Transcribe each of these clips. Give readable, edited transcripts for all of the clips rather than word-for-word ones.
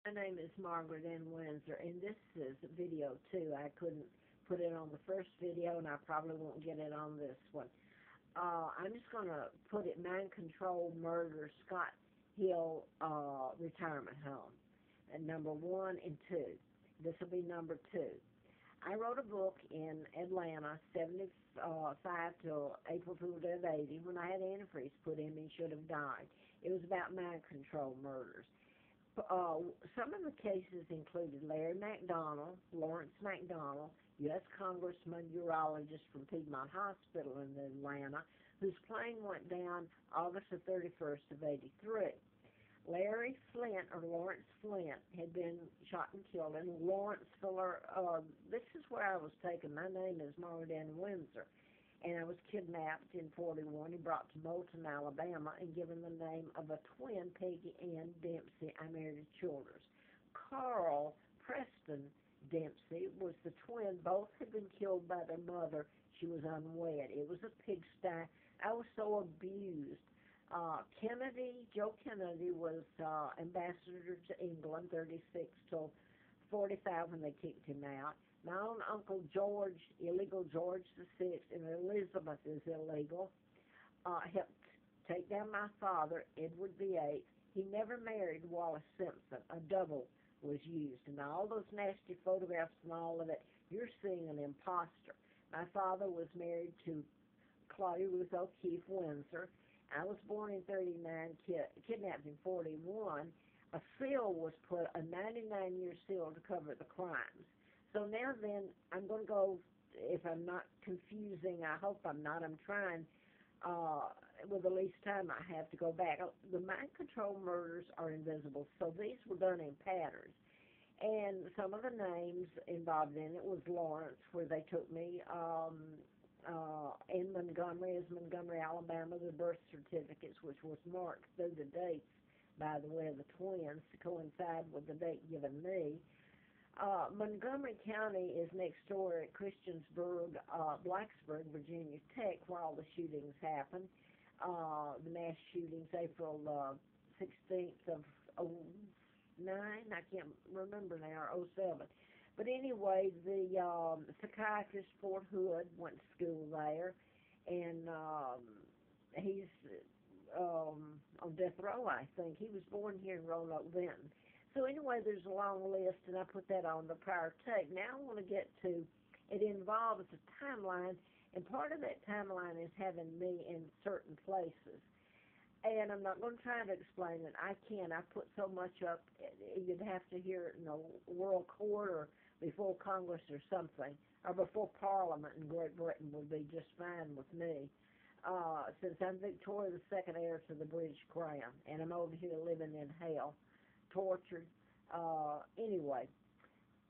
My name is Margaret N. Windsor, and this is video 2. I couldn't put it on the first video, and I probably won't get it on this one. I'm just going to put it Mind Control Murders, Scott Hill Retirement Home, and number 1 and 2. This will be number 2. I wrote a book in Atlanta, 75 till April 1980, when I had antifreeze put in me, should have died. It was about mind control murders. Some of the cases included Larry McDonald, Lawrence McDonald, U.S. Congressman, urologist from Piedmont Hospital in Atlanta, whose plane went down August the 31st of 83. Larry Flint, or Lawrence Flint, had been shot and killed in Lawrenceville. This is where I was taken. My name is Margaret Ann Windsor, and I was kidnapped in 41 and brought to Moulton, Alabama, and given the name of a twin, Peggy Ann Dempsey. I married at Childers. Carl Preston Dempsey was the twin. Both had been killed by their mother. She was unwed. It was a pigsty. I was so abused. Joe Kennedy was ambassador to England, 36 till 45 when they kicked him out. My own Uncle George, illegal George VI, and Elizabeth is illegal, helped take down my father, Edward VIII. He never married Wallace Simpson. A double was used. And all those nasty photographs and all of it, you're seeing an imposter. My father was married to Claudia Ruth O'Keefe Windsor. I was born in 39, kidnapped in 41. A seal was put, a 99-year seal to cover the crimes. So now then, I'm going to go, if I'm not confusing, I hope I'm not, I'm trying, with the least time I have to go back. The mind control murders are invisible, so these were done in patterns. And some of the names involved in it was Lawrence, where they took me, in Montgomery, Alabama, the birth certificates, which was marked through the dates, by the way, of the twins, to coincide with the date given me. Montgomery County is next door at Christiansburg, Blacksburg, Virginia Tech, where all the shootings happened. The mass shootings, April 16th of 09, I can't remember now, or 07. But anyway, the psychiatrist, Fort Hood, went to school there, and he's on death row, I think. He was born here in Roanoke, Benton. So anyway, there's a long list, and I put that on the prior tape. Now I want to get to, it involves a timeline, and part of that timeline is having me in certain places. And I'm not going to try to explain it. I can't. I put so much up, you'd have to hear it in the World Court or before Congress or something, or before Parliament in Great Britain would be just fine with me. Since I'm Victoria II, heir to the British Crown, and I'm over here living in hell, tortured. Anyway,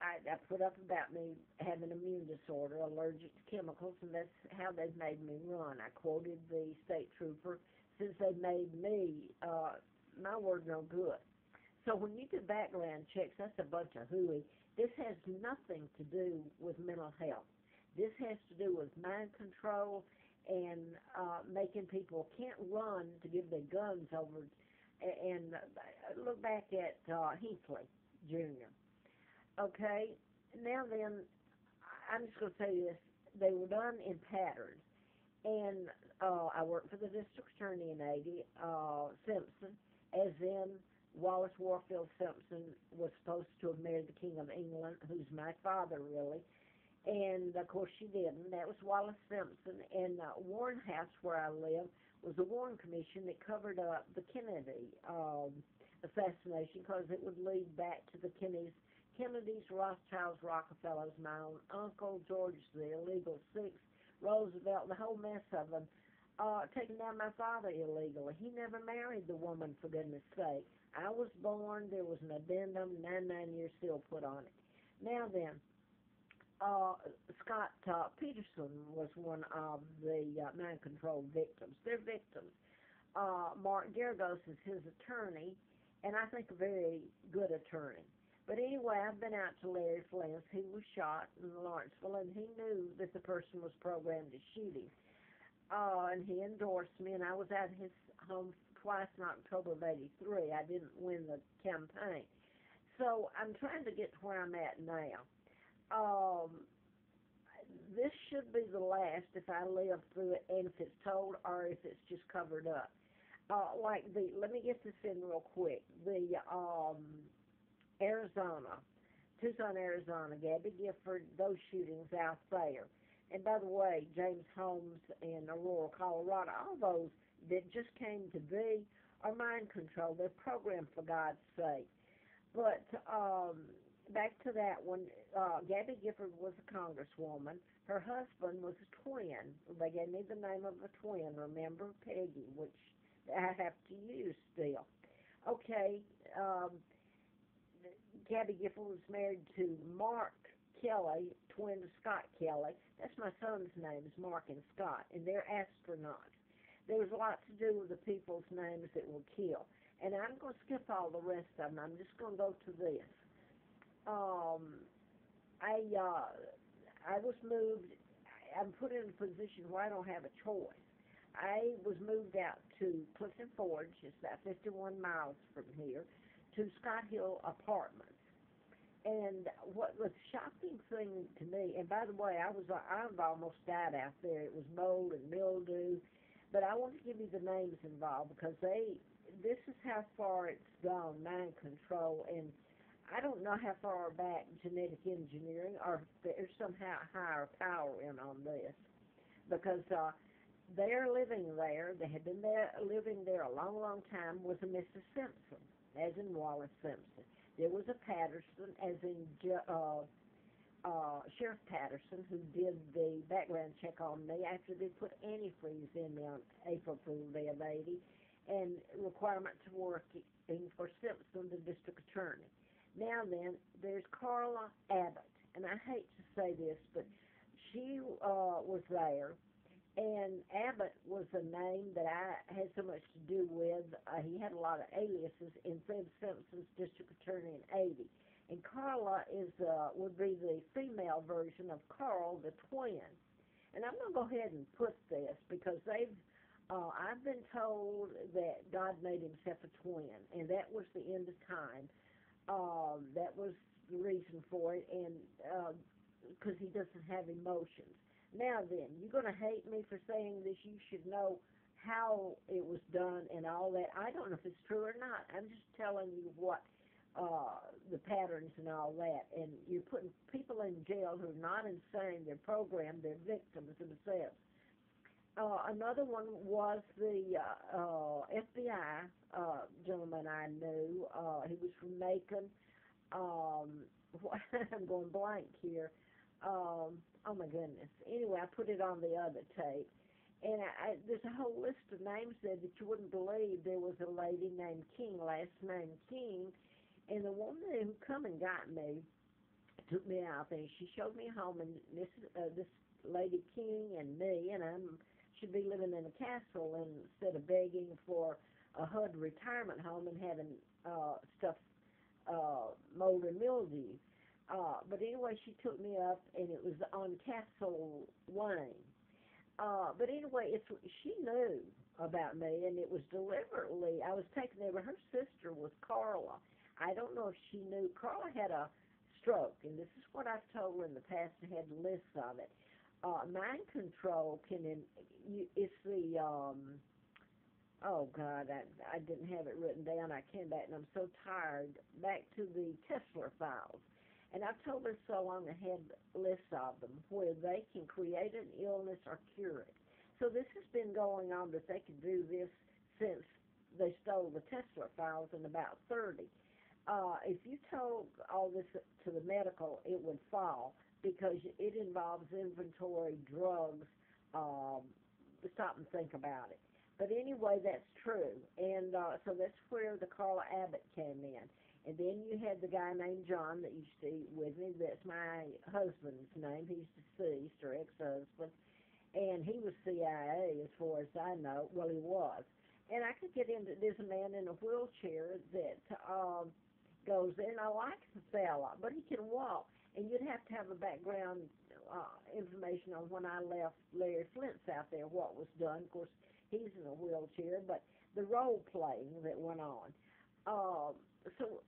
I put up about me having an immune disorder, allergic to chemicals, and that's how they've made me run. I quoted the state trooper, since they made me, my word no good. So when you do background checks, that's a bunch of hooey. This has nothing to do with mental health. This has to do with mind control and making people can't run to give their guns over. And look back at Hinckley Jr. Okay, now then, I'm just going to tell you this. They were done in patterns. And I worked for the district attorney in 80, Simpson, as in Wallace Warfield Simpson was supposed to have married the King of England, who's my father, really. And, of course, she didn't. That was Wallace Simpson. And Warren House, where I live, was a Warren Commission that covered up the Kennedy assassination because it would lead back to the Kennedys, Rothschilds, Rockefellers, my own uncle, George the illegal six, Roosevelt, the whole mess of them, taking down my father illegally. He never married the woman, for goodness sake. I was born, there was an addendum, 99-year seal put on it. Now then, Scott Peterson was one of the mind control victims. They're victims. Mark Geragos is his attorney, and I think a very good attorney. But anyway, I've been out to Larry Flint's. He was shot in Lawrenceville, and he knew that the person was programmed to shoot him. And he endorsed me, and I was at his home twice in October of 83. I didn't win the campaign. So I'm trying to get to where I'm at now. Um, this should be the last if I live through it, and if it's told or if it's just covered up. Let me get this in real quick. Arizona, Tucson, Arizona, Gabby Gifford, those shootings out there. And by the way, James Holmes in Aurora, Colorado, all those that just came to be are mind control. They're programmed for God's sake. But back to that one, Gabby Gifford was a congresswoman. Her husband was a twin. They gave me the name of a twin, remember? Peggy, which I have to use still. Okay, um, Gabby Gifford was married to Mark Kelly, twin to Scott Kelly. That's my son's names, Mark and Scott, and they're astronauts. There was a lot to do with the people's names that were killed. And I'm going to skip all the rest of them. I'm just going to go to this. Um, I was moved. I'm put in a position where I don't have a choice. I was moved out to Clifton Forge, it's about 51 miles from here, to Scott Hill Apartments. And what was a shocking thing to me, and by the way, I've almost died out there. It was mold and mildew, but I want to give you the names involved because this is how far it's gone, mind control, and I don't know how far back genetic engineering or if there's somehow higher power in on this because they're living there. They had been there living there a long, long time. Was a Mrs. Simpson, as in Wallace Simpson. There was a Patterson, as in Sheriff Patterson, who did the background check on me after they put antifreeze in me on April Fool's Day of 80, and requirement to work for Simpson, the district attorney. Now then, there's Carla Abbott, and I hate to say this, but she was there, and Abbott was a name that I had so much to do with. He had a lot of aliases in Fred Simpson's district attorney in 80. And Carla would be the female version of Carl, the twin. And I'm going to go ahead and put this because I've been told that God made himself a twin, and that was the end of time. That was the reason for it, and because he doesn't have emotions. Now then, you're going to hate me for saying this. You should know how it was done and all that. I don't know if it's true or not. I'm just telling you what the patterns and all that. And you're putting people in jail who are not insane. They're programmed. They're victims themselves. Another one was the FBI gentleman I knew. He was from Macon. I'm going blank here. Oh my goodness. Anyway, I put it on the other tape. And there's a whole list of names there that you wouldn't believe. There was a lady named King, last name King, and the woman who come and got me took me out there. She showed me home, and this lady King and me, and I should be living in a castle instead of begging for a HUD retirement home and having stuff mold and mildew. But anyway, she took me up, and it was on Castle Lane. But anyway, she knew about me, and it was deliberately, I was taken there, but her sister was Carla. I don't know if she knew. Carla had a stroke, and this is what I've told her in the past. I had lists of it. Mind control it's the, oh God, I didn't have it written down. I came back, and I'm so tired. Back to the Tesla files. And I've told her so long, I had lists of them where they can create an illness or cure it. So this has been going on that they could do this since they stole the Tesla files in about 30. If you told all this to the medical, it would fall because it involves inventory, drugs. Stop and think about it. But anyway, that's true. And so that's where the Carla Abbott came in. And then you had the guy named John that used to eat with me. That's my husband's name. He's deceased, or ex-husband. And he was CIA as far as I know. Well, he was. And I could get into, there's a man in a wheelchair that goes in. I like the fella, but he can walk. And you'd have to have a background information on when I left Larry Flint's out there, what was done. Of course, he's in a wheelchair, but the role playing that went on. So